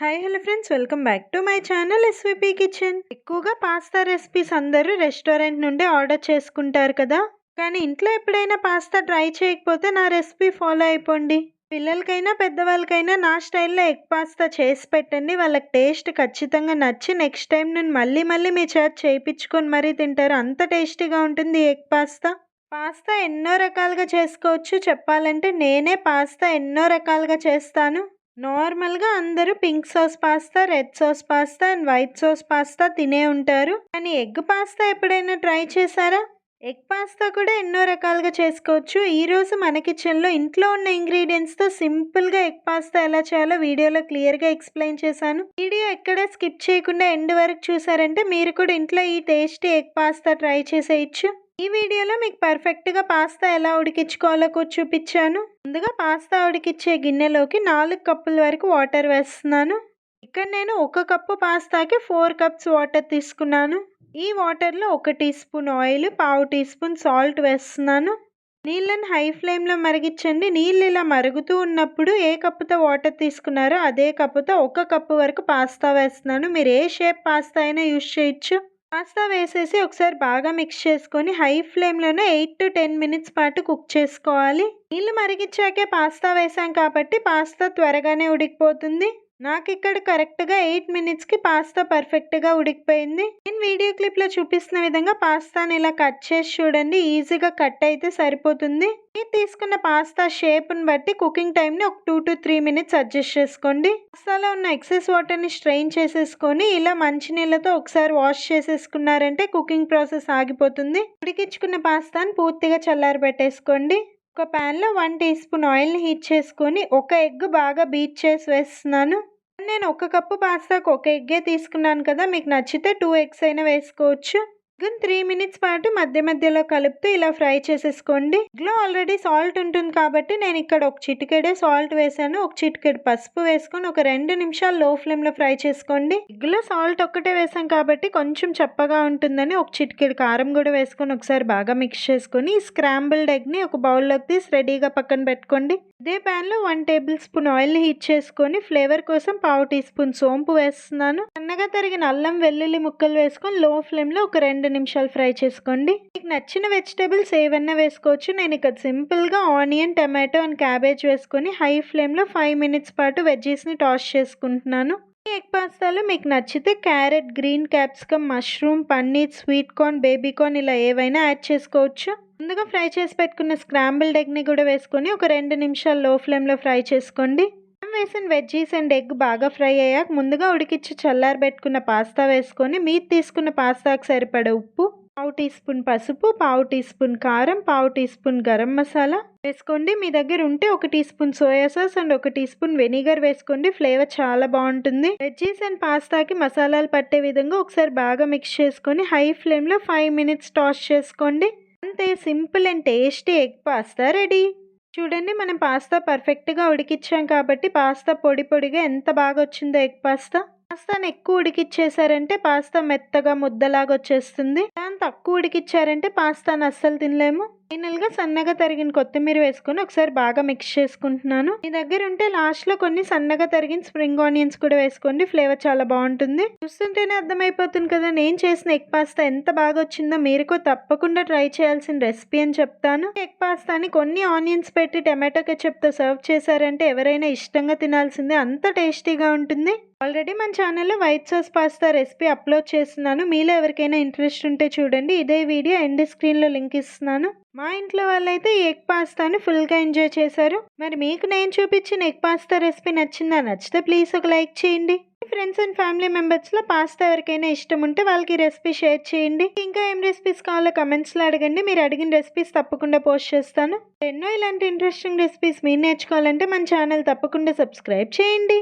Hi hello friends, welcome back to my channel SVP kitchen. ఎక్కువగా pasta recipes అందరూ restaurant నుండి order చేసుకుంటారు కదా. కానీ ఇంట్లో ఎప్పుడైనా పాస్తా ట్రై చేయకపోతే నా రెసిపీ ఫాలో అయిపోండి. పిల్లలకైనా పెద్దవాళ్ళకైనా నా స్టైల్లో ఎగ్ పాస్తా చేసి పెట్టండి. వాళ్ళకి టేస్ట్ ఖచ్చితంగా నచ్చి నెక్స్ట్ టైం నేను మళ్ళీ మళ్ళీ మీ చేత చేయించుకొని మరీ తింటారు. అంత టేస్టీగా ఉంటుంది ఎగ్ పాస్తా. పాస్తా ఎన్నో రకాలుగా చేసుకోవచ్చు. చెప్పాలంటే నేనే పాస్తా ఎన్నో రకాలుగా చేస్తాను. నార్మల్గా అందరూ pink sauce pasta, red sauce pasta and white sauce pasta తినే ఉంటారు. కానీ ఎగ్ పాస్తా ఎప్పుడైనా ట్రై చేశారా? ఎగ్ పాస్తా కూడా ఎన్నో రకాలుగా చేసుకోవచ్చు. ఈరోజు మన కిచెన్లో ఇంట్లో ఉన్న ఇంగ్రీడియంట్స్తో సింపుల్గా ఎగ్ పాస్తా ఎలా చేయాలో వీడియోలో క్లియర్గా ఎక్స్ప్లెయిన్ చేశాను. వీడియో ఎక్కడ స్కిప్ చేయకుండా ఎండ్ వరకు చూసారంటే మీరు కూడా ఇంట్లో ఈ టేస్టీ ఎగ్ పాస్తా ట్రై చేసేయచ్చు. ఈ వీడియోలో మీకు పర్ఫెక్ట్గా పాస్తా ఎలా ఉడికించుకోవాలో కూడా చూపించాను. ముందుగా పాస్తా ఉడికిచ్చే గిన్నెలోకి 4 కప్పుల వరకు వాటర్ వేస్తున్నాను. ఇక్కడ నేను 1 కప్పు పాస్తాకి 4 కప్స్ వాటర్ తీసుకున్నాను. ఈ వాటర్లో 1 టీ స్పూన్ ఆయిల్, పావు టీ స్పూన్ సాల్ట్ వేస్తున్నాను. నీళ్ళని హై ఫ్లేమ్లో మరిగించండి. నీళ్ళు ఇలా మరుగుతూ ఉన్నప్పుడు ఏ కప్పుతో వాటర్ తీసుకున్నారో అదే కప్పుతో 1 కప్పు వరకు పాస్తా వేస్తున్నాను. మీరు ఏ షేప్ పాస్తా అయినా యూజ్ చేయొచ్చు. పాస్తా వేసేసి ఒకసారి బాగా మిక్స్ చేసుకొని హై ఫ్లేమ్లోనే 8 to 10 మినిట్స్ పాటు కుక్ చేసుకోవాలి. నీళ్ళు మరిగించాకే పాస్తా వేసాం కాబట్టి పాస్తా త్వరగానే ఉడికిపోతుంది. నాకు ఇక్కడ కరెక్ట్గా 8 మినిట్స్కి పాస్తా పర్ఫెక్ట్గా ఉడికిపోయింది. నేను వీడియో క్లిప్లో చూపిస్తున్న విధంగా పాస్తాని ఇలా కట్ చేసి చూడండి. ఈజీగా కట్ అయితే సరిపోతుంది. మీరు తీసుకున్న పాస్తా షేప్ని బట్టి కుకింగ్ టైంని ఒక 2 to 3 మినిట్స్ అడ్జస్ట్ చేసుకోండి. పాస్తాలో ఉన్న ఎక్సెస్ వాటర్ని స్ట్రెయిన్ చేసేసుకొని ఇలా మంచినీళ్ళతో ఒకసారి వాష్ చేసేసుకున్నారంటే కుకింగ్ ప్రాసెస్ ఆగిపోతుంది. ఉడికించుకున్న పాస్తాని పూర్తిగా చల్లారి పెట్టేసుకోండి. ఒక ప్యాన్లో 1 టీ స్పూన్ ఆయిల్ని హీట్ చేసుకొని ఒక ఎగ్ బాగా బీట్ చేసి వేస్తున్నాను. నేను 1 కప్పు పాస్తాకు 1 ఎగ్గే తీసుకున్నాను కదా, మీకు నచ్చితే 2 ఎగ్స్ అయినా వేసుకోవచ్చు. ఎగ్ని 3 మినిట్స్ పాటు మధ్య మధ్యలో కలుపుతూ ఇలా ఫ్రై చేసేసుకోండి. ఎగ్లో ఆల్రెడీ సాల్ట్ ఉంటుంది కాబట్టి నేను ఇక్కడ ఒక చిటికెడే సాల్ట్ వేసాను. ఒక చిటికెడు పసుపు వేసుకొని ఒక 2 నిమిషాలు లో ఫ్లేమ్లో ఫ్రై చేసుకోండి. ఎగ్లో సాల్ట్ ఒక్కటే వేసాం కాబట్టి కొంచెం చప్పగా ఉంటుందని ఒక చిటికెడు కారం కూడా వేసుకొని ఒకసారి బాగా మిక్స్ చేసుకొని స్క్రాంబుల్డ్ ఎగ్ని ఒక బౌల్లోకి తీసి రెడీగా పక్కన పెట్టుకోండి. ఇదే ప్యాన్లో 1 టేబుల్ స్పూన్ ఆయిల్ని హీట్ చేసుకొని ఫ్లేవర్ కోసం పావు టీ స్పూన్ సోంపు వేస్తున్నాను. సన్నగా తరిగిన అల్లం వెల్లుల్లి ముక్కలు వేసుకొని లో ఫ్లేమ్లో ఒక 2 నిమిషాలు ఫ్రై చేసుకోండి. మీకు నచ్చిన వెజిటేబుల్స్ ఏవన్నా వేసుకోవచ్చు. నేను ఇక్కడ సింపుల్గా ఆనియన్, టమాటో అండ్ క్యాబేజ్ వేసుకొని హై ఫ్లేమ్లో 5 మినిట్స్ పాటు వెజ్జీస్ని టాస్ చేసుకుంటున్నాను. ఈ ఎగ్ పాస్తాలో మీకు నచ్చితే carrot, green capsicum, mushroom, paneer, sweet corn, baby corn ఇలా ఏవైనా యాడ్ చేసుకోవచ్చు. ముందుగా ఫ్రై చేసి పెట్టుకున్న స్క్రాంబుల్డ్ ఎగ్ని కూడా వేసుకొని ఒక 2 నిమిషాలు లో ఫ్లేమ్లో ఫ్రై చేసుకోండి. వేసిన వెజ్జీస్ అండ్ ఎగ్ బాగా ఫ్రై అయ్యాక ముందుగా ఉడికిచ్చి చల్లారి పెట్టుకున్న పాస్తా వేసుకొని మీరు తీసుకున్న పాస్తాకు సరిపడ ఉప్పు, పావు టీ స్పూన్ పసుపు, పావు టీ స్పూన్ కారం, పావు టీ స్పూన్ గరం మసాలా వేసుకోండి. మీ దగ్గర ఉంటే 1 teaspoon soya sauce and 1 teaspoon vinegar వేసుకోండి. ఫ్లేవర్ చాలా బాగుంటుంది. వెజ్జీస్ అండ్ పాస్తాకి మసాలాలు పట్టే విధంగా ఒకసారి బాగా మిక్స్ చేసుకొని హై ఫ్లేమ్లో 5 మినిట్స్ టాస్ చేసుకోండి. అంతే, simple and tasty egg pasta ready. చూడండి, మనం పాస్తా పర్ఫెక్ట్గా ఉడికిచ్చాం కాబట్టి పాస్తా పొడి పొడిగా ఎంత బాగా వచ్చిందో ఎగ్ పాస్తా. పాస్తాను ఎక్కువ ఉడికిచ్చేసారంటే పాస్తా మెత్తగా ముద్దలాగా వచ్చేస్తుంది. దాన్ని తక్కువ ఉడికిచ్చారంటే పాస్తాను అస్సలు తినలేము. ఫైనల్గా సన్నగా తరిగిన కొత్తిమీర వేసుకొని ఒకసారి బాగా మిక్స్ చేసుకుంటున్నాను. మీ దగ్గర ఉంటే లాస్ట్లో కొన్ని సన్నగా తరిగిన స్ప్రింగ్ ఆనియన్స్ కూడా వేసుకోండి. ఫ్లేవర్ చాలా బాగుంటుంది. చూస్తుంటేనే అర్థమైపోతుంది కదా నేను చేసిన ఎగ్ పాస్తా ఎంత బాగా వచ్చిందో. మీరు కూడా తప్పకుండా ట్రై చేయాల్సిన రెసిపీ అని చెప్తాను. ఎగ్ పాస్తాని కొన్ని ఆనియన్స్ పెట్టి టమాటో కెచప్తో సర్వ్ చేశారంటే ఎవరైనా ఇష్టంగా తినాల్సిందే, అంత టేస్టీగా ఉంటుంది. ఆల్రెడీ మన ఛానల్లో white sauce pasta recipe upload చేస్తున్నాను. మీలో ఎవరికైనా ఇంట్రెస్ట్ ఉంటే చూడండి. ఇదే వీడియో ఎండ్ స్క్రీన్లో లింక్ ఇస్తున్నాను. మా ఇంట్లో వాళ్ళైతే ఈ ఎగ్ పాస్తాని ఫుల్గా ఎంజాయ్ చేశారు. మరి మీకు నేను చూపించిన ఎగ్ పాస్తా రెసిపీ నచ్చిందా? నచ్చితే ప్లీజ్ ఒక లైక్ చేయండి. ఫ్రెండ్స్ అండ్ ఫ్యామిలీ మెంబర్స్లో పాస్తా ఎవరికైనా ఇష్టం ఉంటే వాళ్ళకి రెసిపీ షేర్ చేయండి. ఇంకా ఏం రెసిపీస్ కావాలో కమెంట్స్లో అడగండి. మీరు అడిగిన రెసిపీస్ తప్పకుండా పోస్ట్ చేస్తాను. ఎన్నో ఇలాంటి ఇంట్రెస్టింగ్ రెసిపీస్ మీరు నేర్చుకోవాలంటే మన ఛానల్ తప్పకుండా సబ్స్క్రైబ్ చేయండి.